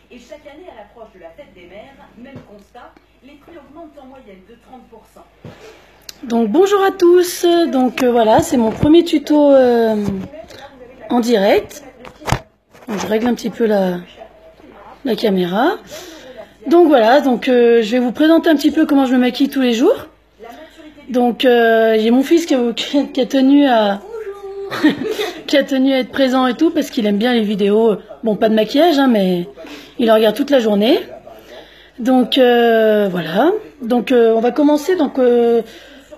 Et chaque année, à l'approche de la fête des mères, même constat, les prix augmentent en moyenne de 30%. Donc bonjour à tous, donc voilà, c'est mon premier tuto en direct. Donc, je règle un petit peu la caméra. Donc voilà, donc je vais vous présenter un petit peu comment je me maquille tous les jours. Donc j'ai mon fils qui a tenu à qui a tenu à être présent et tout parce qu'il aime bien les vidéos. Bon, pas de maquillage, hein, mais il en regarde toute la journée. Donc voilà. Donc on va commencer donc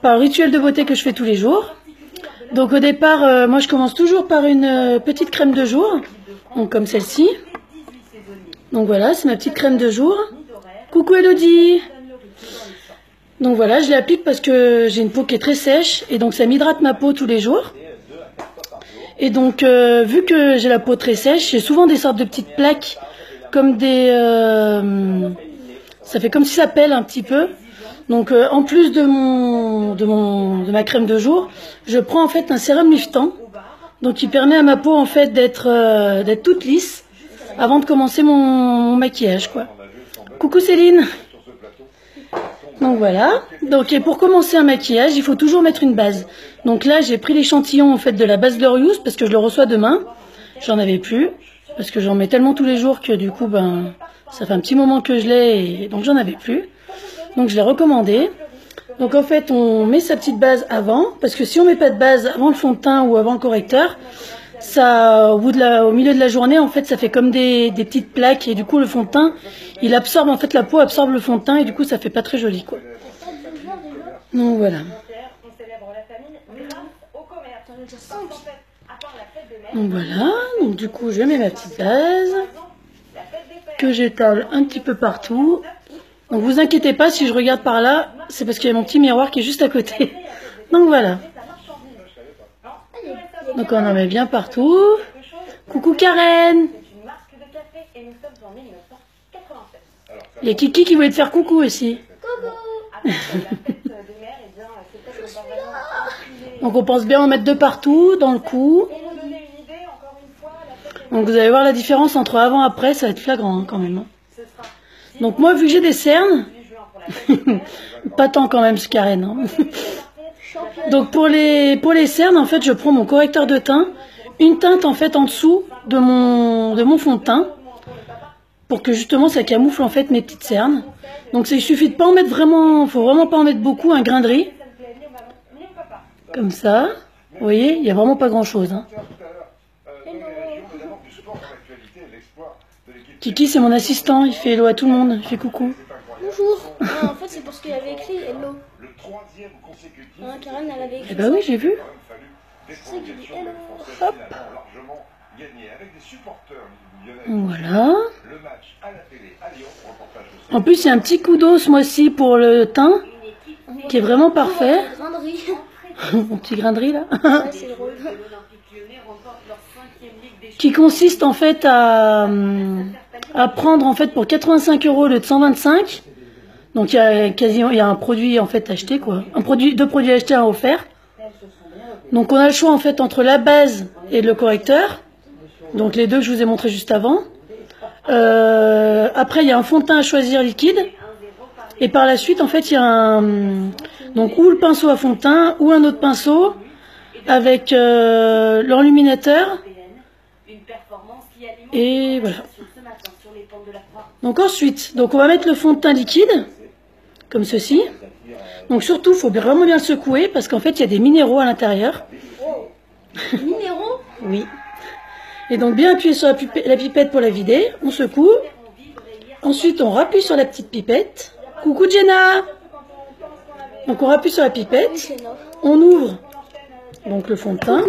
par le rituel de beauté que je fais tous les jours. Donc au départ, moi je commence toujours par une petite crème de jour, donc comme celle-ci. Donc voilà, c'est ma petite crème de jour. Coucou Elodie. Donc voilà, je l'applique parce que j'ai une peau qui est très sèche et donc ça m'hydrate ma peau tous les jours. Et donc vu que j'ai la peau très sèche, j'ai souvent des sortes de petites plaques comme des... ça fait comme si ça pèle un petit peu. Donc en plus de ma crème de jour, je prends en fait un sérum liftant, donc qui permet à ma peau en fait d'être toute lisse avant de commencer mon maquillage quoi. Coucou Céline. Donc voilà. Donc et pour commencer un maquillage, il faut toujours mettre une base. Donc là j'ai pris l'échantillon en fait de la base Glorious parce que je le reçois demain. J'en avais plus parce que j'en mets tellement tous les jours que du coup ben ça fait un petit moment que je l'ai et donc j'en avais plus. Donc je l'ai recommandé. Donc en fait on met sa petite base avant, parce que si on met pas de base avant le fond de teint ou avant le correcteur, ça au milieu de la journée en fait ça fait comme des petites plaques et du coup le fond de teint il absorbe en fait, la peau absorbe le fond de teint et du coup ça fait pas très joli quoi. Donc voilà. Donc voilà, donc du coup je mets ma petite base que j'étale un petit peu partout. Donc vous inquiétez pas si je regarde par là, c'est parce qu'il y a mon petit miroir qui est juste à côté. Donc voilà. Donc on en met bien partout. Coucou Karen. Il y a Kiki qui voulait te faire coucou aussi. Coucou. Donc on pense bien en mettre deux partout, dans le cou. Donc vous allez voir la différence entre avant et après, ça va être flagrant hein, quand même. Donc moi vu que j'ai des cernes, pas tant quand même ce Karen. Hein. Donc pour les cernes en fait je prends mon correcteur de teint, une teinte en fait en dessous de mon fond de teint, pour que justement ça camoufle en fait mes petites cernes. Donc il suffit de pas en mettre vraiment, faut vraiment pas en mettre beaucoup, un grain de riz. Comme ça, vous voyez, il n'y a vraiment pas grand chose. Hein. Kiki c'est mon assistant, il fait hello à tout le monde, il fait coucou. Bonjour. En fait c'est parce qu'il avait écrit hello. Karen elle avait écrit. Eh bah oui j'ai vu. C'est ça qu'il dit hello. Hop. Voilà. En plus, il y a un petit coup d'eau ce mois-ci pour le teint qui est vraiment parfait. Mon petit grain de riz là. Qui consiste en fait à prendre en fait pour 85 € au lieu de 125. Donc il y a un produit en fait acheté quoi. Deux produits achetés à offert. Donc on a le choix en fait entre la base et le correcteur. Donc les deux que je vous ai montré juste avant. Après il y a un fond de teint à choisir liquide. Et par la suite en fait il y a donc ou le pinceau à fond de teint ou un autre pinceau avec l'enluminateur. Et voilà. Donc ensuite, donc on va mettre le fond de teint liquide comme ceci. Donc surtout, il faut vraiment bien le secouer parce qu'en fait, il y a des minéraux à l'intérieur. Minéraux? Oui. Et donc bien appuyer sur la pipette pour la vider. On secoue. Ensuite, on rappuie sur la petite pipette. Coucou Jenna. Donc on rappuie sur la pipette. On ouvre donc le fond de teint.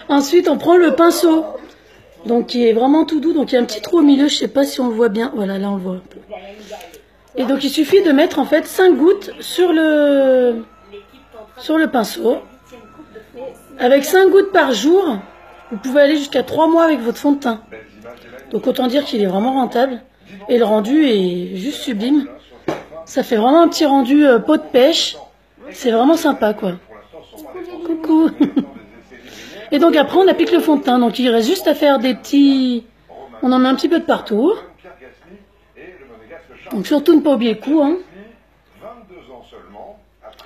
Ensuite, on prend le pinceau. Donc qui est vraiment tout doux. Donc il y a un petit trou au milieu. Je ne sais pas si on le voit bien. Voilà, là on le voit un peu. Et donc il suffit de mettre en fait 5 gouttes sur le pinceau. Avec 5 gouttes par jour, vous pouvez aller jusqu'à 3 mois avec votre fond de teint. Donc autant dire qu'il est vraiment rentable. Et le rendu est juste sublime. Ça fait vraiment un petit rendu peau de pêche. C'est vraiment sympa quoi. Coucou. Et donc après, on applique le fond de teint. Donc il reste juste à faire des petits... On en met un petit peu de partout. Donc surtout ne pas oublier le cou. Hein.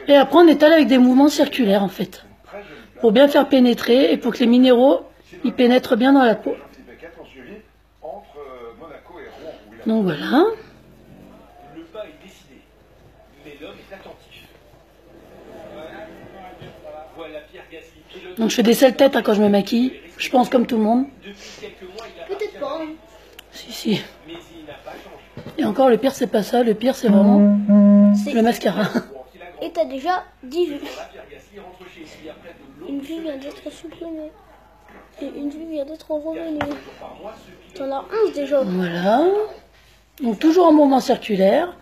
Et après, on étale avec des mouvements circulaires en fait. Pour bien faire pénétrer et pour que les minéraux ils pénètrent bien dans la peau. Donc voilà. Le pas est décidé, mais l'homme est attentif. Voilà Pierre Gasly, pilote. Donc je fais des sales têtes hein, quand je me maquille. Je pense comme tout le monde. Depuis quelques mois, il a Peut-être pas. Hein. Si. mais il n'a pas changé. Et encore, le pire, c'est pas ça. Le pire, c'est vraiment le mascara. Et t'as déjà 10 vues. Voilà, Pierre Gasly rentre chez lui après de longues Une vue vient d'être supprimée. Et une vue vient d'être revenue. par mois, ce T'en as 11 déjà. Voilà. Donc toujours en mouvement circulaire.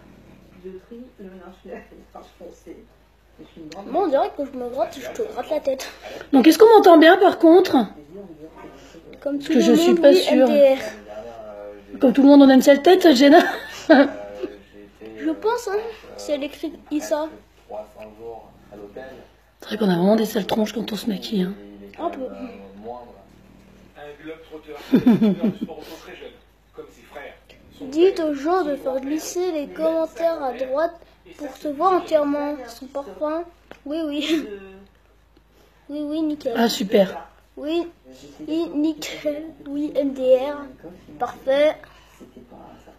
Tuyauterie, le mélange clair et le foncé. C'est une grande Moi, on dirait que je me gratte, je te gratte la tête. Donc est-ce qu'on m'entend bien par contre? Comme tout que le je suis monde, pas oui, sûre. MDR. Comme tout le monde, on a une sale tête, Jenna. Je pense, hein, si elle écrit Issa. 300 jours à l'hôtel. C'est vrai qu'on a vraiment des sales tronches quand on se maquille. Hein. Un peu. Moindre. un globe-trotteur, du sport auto très jeune, comme ses frères. Dites aux gens de faire glisser les commentaires à droite pour te voir entièrement. Son parfum. Oui, oui. Oui, oui, nickel. Ah super. Oui, oui, nickel. Oui, MDR. Parfait. Ça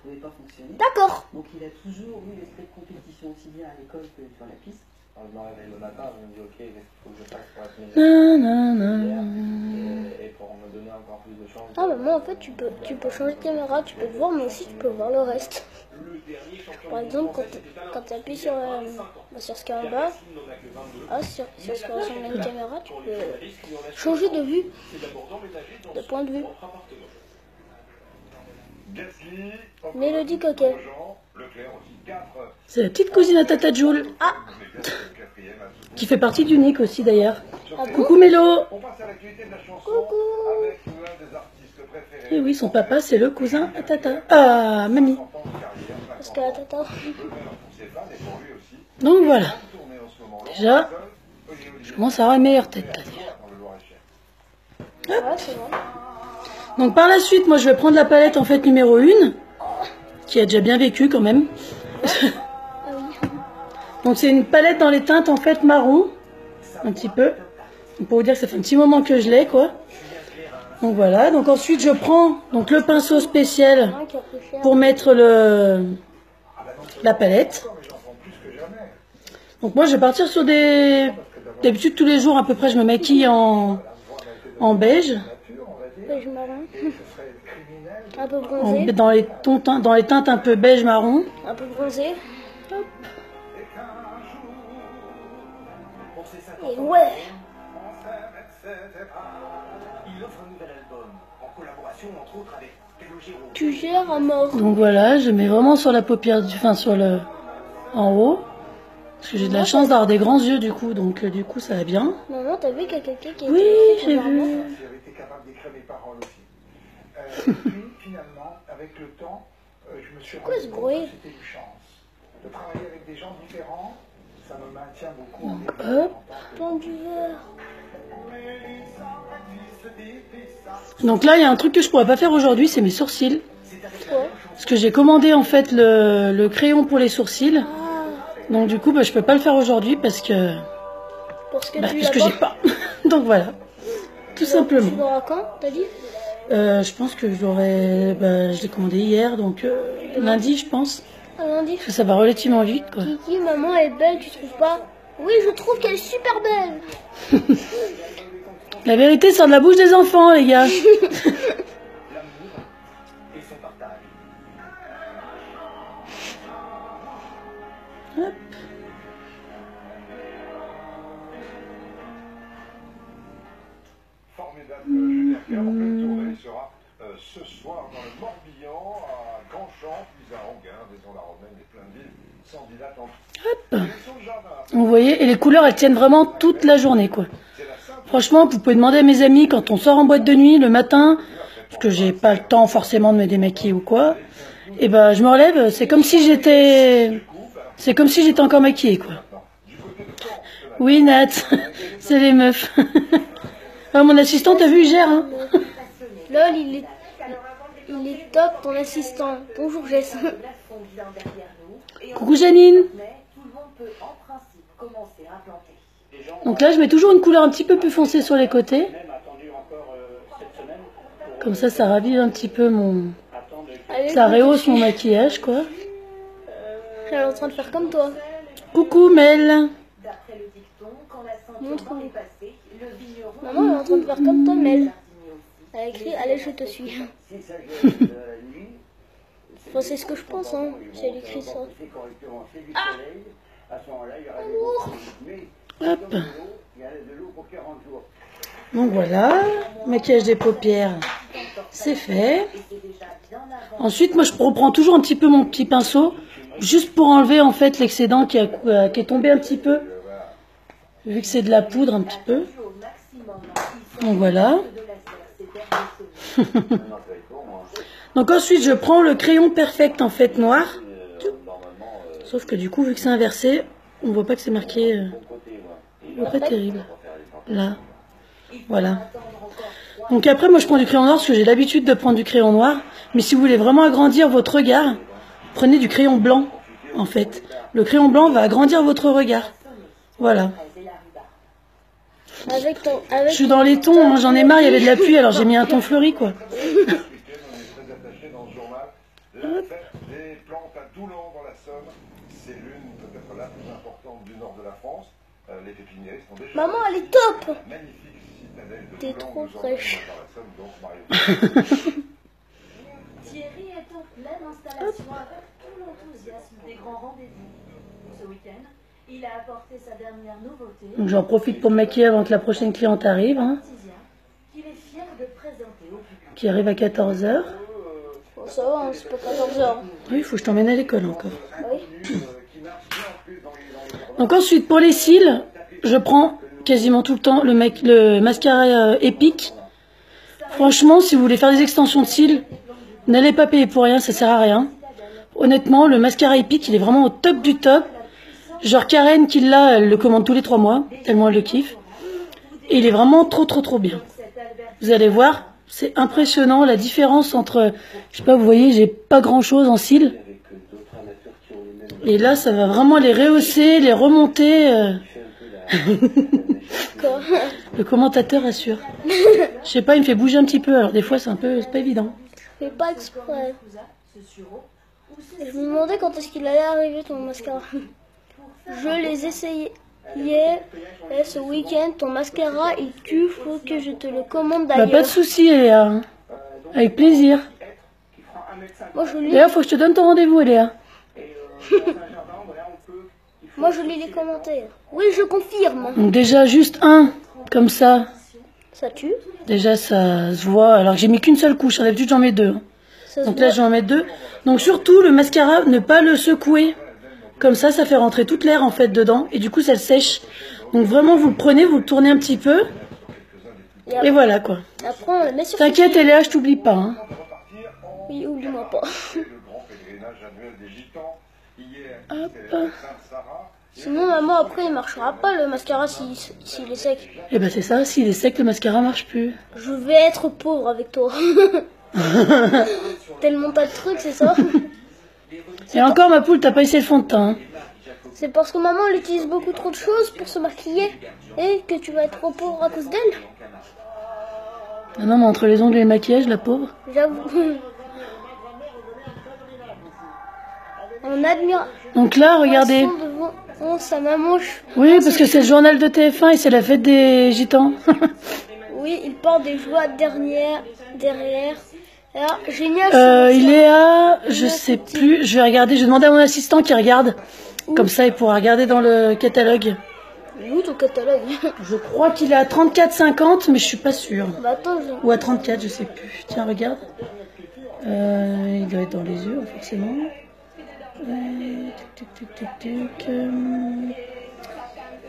pouvait pas fonctionner. D'accord. Donc il a toujours eu l'esprit de compétition aussi bien à l'école que sur la piste. Quand je me réveille le matin, je me dis ok, qu'est-ce qu'il faut que je fasse pour la semaine et pour me donner encore plus de chance. Ah, bah moi, en fait, tu peux changer de caméra, tu peux te voir, mais aussi tu peux voir le reste. Par exemple, quand tu appuies sur ce qu'il y a en bas, sur ce qu'il y a sur la caméra, tu peux changer de vue, de point de vue. Mélodie Coquet. C'est la petite cousine à Tata Joule. Ah, Qui fait partie d'Unique aussi d'ailleurs. ah bon? Coucou Mélo. On passe à l'actualité de la chanson Coucou. avec l'un des artistes préférés. Et oui, son papa, c'est le cousin à Tata. Ah, mamie. Parce que la tata. Donc voilà. Déjà, je commence à avoir une meilleure tête là déjà. Ouais, c'est vrai. Donc par la suite, moi je vais prendre la palette en fait numéro 1, qui a déjà bien vécu quand même. Ah oui. Donc c'est une palette dans les teintes en fait marron, un petit peu. Donc, pour vous dire que ça fait un petit moment que je l'ai quoi. Donc voilà, donc ensuite je prends donc le pinceau spécial Un qui a pris cher. pour mettre la palette. Donc moi je vais partir sur des... D'habitude tous les jours à peu près je me maquille en beige. Beige marron. Un peu bronzé. Dans les teintes un peu beige marron. Un peu bronzé. Et ouais. Il offre un nouvel album, en collaboration entre autres avec Calogero. Tu gères à mort. Donc voilà, je mets vraiment sur la paupière, enfin sur le en haut. Parce que j'ai de la chance d'avoir des grands yeux du coup, donc du coup ça va bien. Maman, t'as vu qu'il y a quelqu'un qui a Oui, été j'ai écrit vu. J'avais été capable d'écrire mes paroles aussi. Puis finalement, avec le temps, je me suis quoi ce rendu compte bruit? que c'était une chance. De travailler avec des gens différents, ça me maintient beaucoup en Hop. Pan du verre. Donc là il y a un truc que je pourrais pas faire aujourd'hui, c'est mes sourcils. Quoi? Parce que j'ai commandé en fait le crayon pour les sourcils. Ah, Donc du coup bah, je peux pas le faire aujourd'hui parce que parce que bah, tu parce que l'as j'ai pas. Donc voilà, tout Tu simplement. l'auras quand, t'as dit? Je pense que je l'ai commandé hier, donc lundi je pense. Ah, lundi. Parce que ça va relativement vite quoi. Kiki, maman est belle, tu trouves pas? Oui, je trouve qu'elle est super belle. La vérité sort de la bouche des enfants les gars. et son partage. Hop. Formidable Julien Clerc en pleine tournée sera ce soir dans le Morbihan, à Grandchamp, puis à Anguin, Vaison-la-Romaine et plein de villes. Candidates en direction de jardin. Vous voyez, et les couleurs elles tiennent vraiment toute la journée quoi. Franchement, vous pouvez demander à mes amis quand on sort en boîte de nuit le matin, parce que j'ai pas le temps forcément de me démaquiller ou quoi, et ben je me relève, c'est comme si j'étais encore maquillée quoi. Oui Nat, c'est les meufs. Ah, mon assistant, t'as vu, il gère, hein. Lol, il est top, ton assistant. Bonjour, Jess. Coucou Janine. Donc là, je mets toujours une couleur un petit peu plus foncée sur les côtés. Comme ça ravive un petit peu mon... Ça rehausse mon maquillage, quoi. Elle est en train de faire comme toi. Coucou Mel. Montre-moi. Maman, elle est en train de faire comme toi, Mel. Elle a écrit, allez, je te suis. Enfin, c'est ce que je pense, hein, si elle écrit ça. Hop. Donc voilà, maquillage des paupières, c'est fait. Ensuite, moi je reprends toujours un petit peu mon petit pinceau, juste pour enlever en fait l'excédent qui est tombé un petit peu, vu que c'est de la poudre un petit peu. Donc voilà. Donc ensuite, je prends le crayon Perfect en fait noir. Sauf que du coup, vu que c'est inversé, on voit pas que c'est marqué. C'est pas terrible. Là. Voilà. Donc après, moi je prends du crayon noir parce que j'ai l'habitude de prendre du crayon noir. Mais si vous voulez vraiment agrandir votre regard, prenez du crayon blanc en fait. Le crayon blanc va agrandir votre regard. Voilà. Je suis dans les tons, moi j'en ai marre, il y avait de la pluie, alors j'ai mis un ton fleuri quoi. Maman, elle est top. T'es trop fraîche. Thierry est en pleine installation avec tout l'enthousiasme des grands rendez-vous. Ce week-end, il a apporté sa dernière nouveauté. Donc j'en profite pour me maquiller avant que la prochaine cliente arrive. Hein, qu'il est fier de présenter au public. qui arrive à 14 h. Bon, ça va, hein, c'est pas 14 h. Oui, il faut que je t'emmène à l'école encore. Oui. Donc ensuite, pour les cils, je prends quasiment tout le temps le mascara Epic. Franchement, si vous voulez faire des extensions de cils, n'allez pas payer pour rien, ça sert à rien. Honnêtement, le mascara Epic, il est vraiment au top du top. Genre Karen qui l'a, elle le commande tous les 3 mois, tellement elle le kiffe. Et il est vraiment trop bien. Vous allez voir, c'est impressionnant la différence entre, je sais pas, vous voyez, j'ai pas grand chose en cils. Et là, ça va vraiment les rehausser, les remonter. Le commentateur assure. Je sais pas, il me fait bouger un petit peu. Alors des fois, c'est pas évident. Je fais pas exprès. Je me demandais quand est-ce qu'il allait arriver ton mascara. Je les essayais ce week-end. Ton mascara, il tue. Faut que je te le commande d'ailleurs. Bah, pas de souci, Léa. Avec plaisir. Moi, je lis. Léa, faut que je te donne ton rendez-vous, Léa. Moi, je lis les commentaires. Oui, je confirme. Donc déjà, juste un, comme ça. Ça tue. Déjà, ça se voit. Alors que j'ai mis qu'une seule couche. D'habitude, j'en mets 2. Donc là, je vais en mettre 2. Donc surtout, le mascara, ne pas le secouer. Comme ça fait rentrer toute l'air en fait dedans. Et du coup, ça le sèche. Donc vraiment, vous le prenez, vous le tournez un petit peu. Et voilà quoi. Après, on le met sur. T'inquiète, Léa, je t'oublie pas. Hein. Oui, oublie-moi pas. Hop. Sinon, maman, après, il marchera pas le mascara s'il est sec. Et ben c'est ça, s'il est sec, le mascara marche plus. Je vais être pauvre avec toi. Tellement t'as de trucs, c'est ça? Et encore, ma poule, t'as pas essayé le fond de teint. Hein. C'est parce que maman, elle utilise beaucoup trop de choses pour se maquiller et que tu vas être trop pauvre à cause d'elle. Ah non, mais entre les ongles et le maquillage, la pauvre. J'avoue. On admire. Donc là, regardez. Oh, sa maman. Oui, parce que c'est le journal de TF1 et c'est la fête des gitans. Oui, il porte des joies derrière. Alors, génial. Il est à, je sais plus, je vais regarder, je vais demander à mon assistant qui regarde. Comme ça, il pourra regarder dans le catalogue. Où ton catalogue? Je crois qu'il est à 34,50, mais je suis pas sûre. Bah, attends, ou à 34, je sais plus. Tiens, regarde. Il doit être dans les yeux, forcément.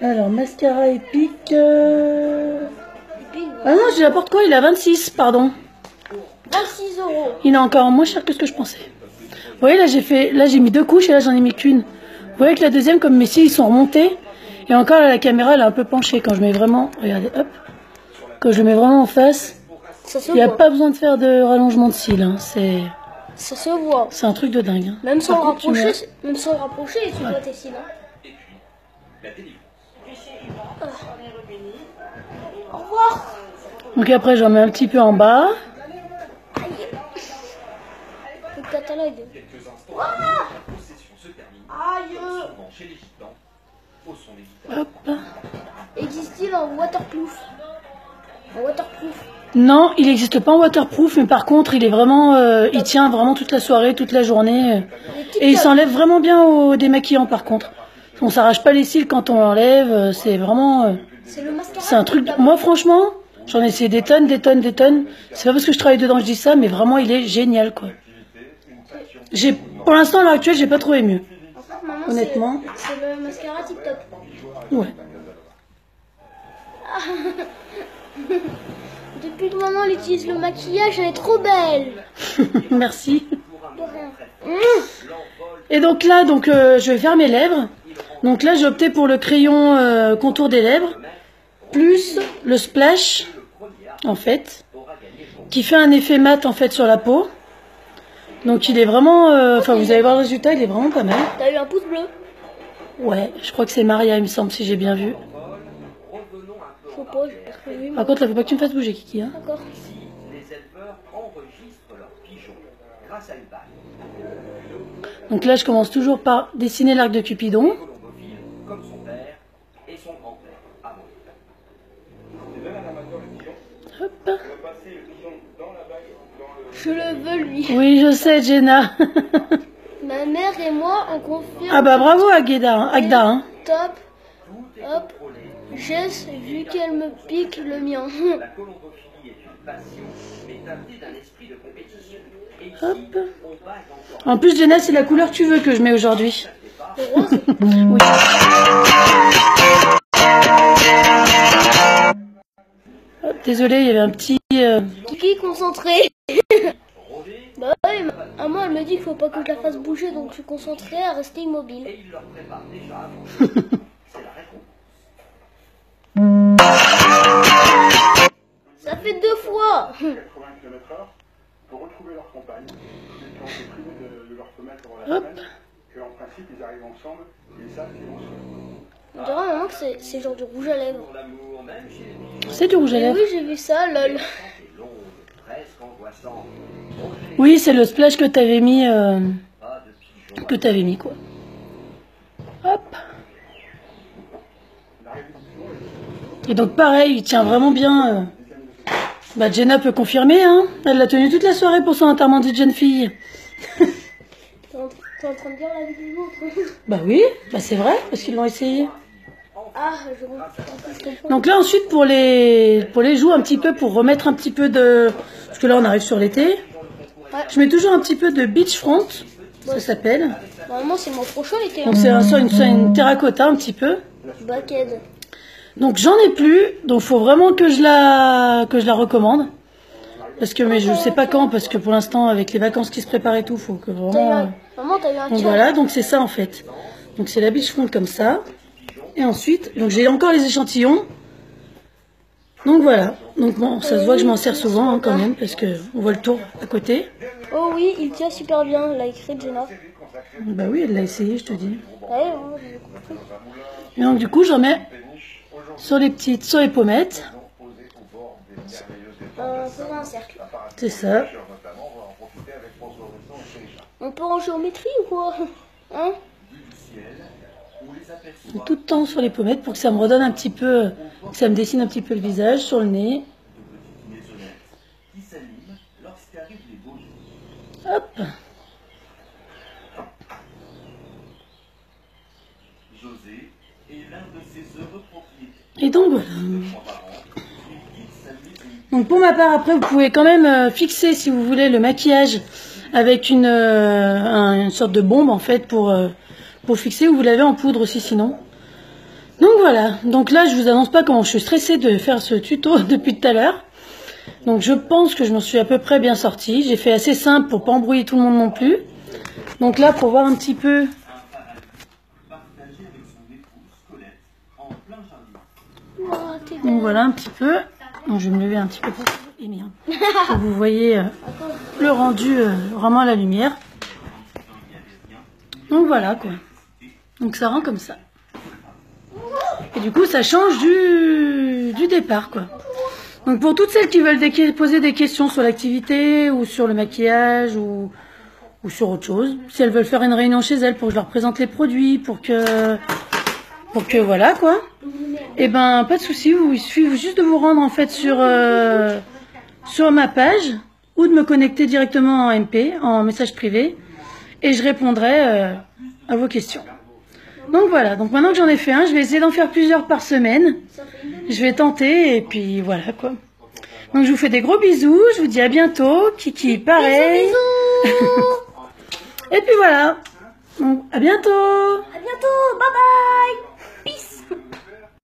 Alors, mascara Epic. Ah non, je n'importe quoi, il est à 26, pardon. 26 €. Il est encore moins cher que ce que je pensais. Vous voyez, là j'ai mis 2 couches et là j'en ai mis qu'une. Vous voyez que la deuxième, comme mes cils, ils sont remontés. Et encore là, la caméra elle est un peu penchée quand je mets vraiment. Regardez, hop. Quand je le mets vraiment en face, Ça se il n'y a voit. pas besoin de faire de rallongement de cils. Hein. Ça se voit. C'est un truc de dingue. Hein. Même sans Par contre, tu mets- même sans le rapprocher, tu vois tes cils. Hein. Au revoir. Donc après, j'en mets un petit peu en bas. Le catalogue. Aïe. Hop. Existe-t-il en waterproof? En waterproof. Non, il n'existe pas en waterproof, mais par contre, il est vraiment, il tient vraiment toute la soirée, toute la journée. Et il s'enlève vraiment bien au démaquillant, par contre. On s'arrache pas les cils quand on l'enlève. C'est vraiment, C'est le mascara. c'est un truc. Moi, franchement, j'en ai essayé des tonnes, des tonnes, des tonnes. C'est pas parce que je travaille dedans que je dis ça, mais vraiment, il est génial, quoi. Pour l'instant, à l'heure actuelle, j'ai pas trouvé mieux. Maman, Honnêtement. c'est le mascara TikTok. Ouais. Depuis que maman elle utilise le maquillage, elle est trop belle. Merci. De rien. Et donc là, je vais faire mes lèvres. Donc là, j'ai opté pour le crayon contour des lèvres, plus le splash, en fait, qui fait un effet mat, en fait, sur la peau. Donc il est vraiment, enfin, vous allez voir le résultat, il est vraiment pas mal. T'as eu un pouce bleu? Ouais, je crois que c'est Maria, il me semble, si j'ai bien vu. Faut pas, j'ai pas trop vu. Par contre, là, faut pas que tu me fasses bouger, Kiki. Hein. D'accord. Les éleveurs enregistrent leurs pigeons grâce à une balle. Donc là, je commence toujours par dessiner l'arc de Cupidon. Colombophile comme son père et son grand-père avant. Hop. Je le veux lui. Oui, je sais, Jenna. Ma mère et moi, on confirme. Ah bah bravo, Agda. Agda, hein. Top. Hop. Jess, vu qu'elle me pique le mien. La colombophilie est une passion, mais teintée d'un esprit de compétition. Et ici, Hop. on bat encore En plus, Jenna, c'est la couleur que tu veux que je mets aujourd'hui. Rose. Oui. Hop, désolée, il y avait un petit... Kiki, concentré. Bah ouais, maman elle me dit qu'il faut pas que je la fasse bouger, donc je suis concentrée à rester immobile. et il leur prépare déjà avant. C'est la réponse. Ça fait 2 fois. 80 km/h pour retrouver leur compagne. Ils ont été privés de leur femelle pendant la Hop. semaine, qu'en principe ils arrivent ensemble, ils savent qu'ils vont se faire. On dirait maman que c'est genre du rouge à lèvres. Pour l'amour, même chez les pigeons, C'est du rouge à Mais lèvres. oui, j'ai vu ça, lol. c'est long, presque angoissant. Oui, c'est le splash que t'avais mis, Pas de pigeons. quoi. Hop. Et donc pareil, il tient vraiment bien. Bah Jenna peut confirmer, hein. Elle l'a tenu toute la soirée pour son enterrement de jeune fille. T'es en train de dire la vie des autres. Bah oui, bah c'est vrai, parce qu'ils l'ont essayé. Ah, je comprends. Donc là ensuite pour les joues un petit peu, pour remettre un petit peu de... Parce que là on arrive sur l'été. Je mets toujours un petit peu de beach front, ça s'appelle. Normalement, c'est mon prochain été. Donc c'est une terracotta un petit peu. Backhead. Donc j'en ai plus, donc faut vraiment que je la recommande. Parce que mais je sais pas quand, parce que pour l'instant avec les vacances qui se préparent et tout, faut que vraiment... Maman, t'as eu un Donc chat. voilà, donc c'est ça en fait. Donc c'est la beach front comme ça. Et ensuite, donc j'ai encore les échantillons. Donc voilà. Donc bon, ça se voit que je m'en sers souvent hein, quand même, parce que on voit le tour à côté. Oh oui, il tient super bien, l'a écrit Jenna. Bah oui, elle l'a essayé, je te dis. Ouais, moi, j'ai compris. Et donc du coup, j'en mets sur les pommettes. Faisons un cercle. C'est ça. On peut en géométrie ou quoi? Hein? Donc, tout le temps sur les pommettes pour que ça me redonne un petit peu, que ça me dessine un petit peu le visage sur le nez. Qui s'animent lorsqu'arrivent les beaux jours. Hop. José est l'un de ses heureux propriétaires. Et donc voilà. Donc pour ma part, après, vous pouvez quand même fixer, si vous voulez, le maquillage avec une sorte de bombe, en fait, pour fixer, ou vous l'avez en poudre aussi, sinon. Donc voilà. Donc là, je vous annonce pas comment je suis stressée de faire ce tuto depuis tout à l'heure. Donc je pense que je m'en suis à peu près bien sortie. J'ai fait assez simple pour pas embrouiller tout le monde non plus. Donc là, pour voir un petit peu... Partagé avec son épouse Colette en plein jardin. Ouah, t'es Donc belle. voilà un petit peu. Donc, je vais me lever un petit peu pour que vous voyez le rendu vraiment à la lumière. Donc voilà quoi. Donc ça rend comme ça. Et du coup ça change du départ quoi. Donc pour toutes celles qui veulent poser des questions sur l'activité ou sur le maquillage ou sur autre chose, si elles veulent faire une réunion chez elles pour que je leur présente les produits, pour que voilà quoi. Et ben pas de souci, il suffit juste de vous rendre en fait sur ma page ou de me connecter directement en MP, en message privé, et je répondrai à vos questions. Donc voilà, donc maintenant que j'en ai fait un, je vais essayer d'en faire plusieurs par semaine. Je vais tenter et puis voilà quoi. Donc je vous fais des gros bisous, je vous dis à bientôt. Kiki, pareil. Et puis voilà. Donc à bientôt. À bientôt, bye bye.